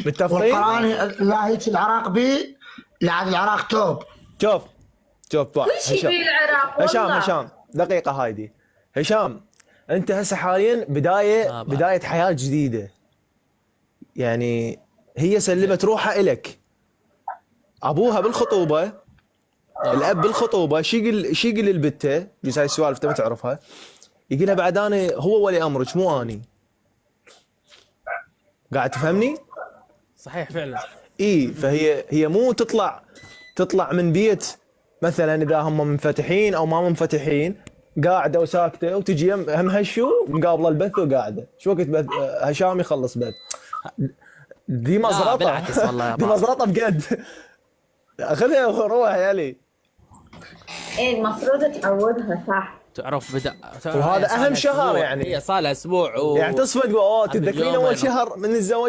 متفقين؟ والقرآن لا هيك العراق بي، لا عاد العراق توب. شوف شوف بقى كل شيء بالعراق والله. هشام دقيقة هايدي. هشام انت هسه حاليا بداية حياة جديدة، يعني هي سلمت روحها إلك. ابوها بالخطوبة، الاب بالخطوبة شي يقول للبتة، جيس هاي السوالف انت ما تعرفها، يقول لها بعد انا هو ولي امرك مو اني. قاعد تفهمني؟ صحيح فعلا. فهي مو تطلع من بيت مثلا اذا هم منفتحين او ما منفتحين، قاعده وساكته، وتجي هم هالشو مقابله البث وقاعده شو وقت بث هشام يخلص بث. دي مزرطه بالعكس والله دي مزرطه بجد. خذها وروح يا علي. ايه المفروض تعودها صح. تعرف وهذا أهم شهر يعني. هي صار لها اسبوع يعني تصفق اوه تتذكرين يوم اول وينه. شهر من الزواج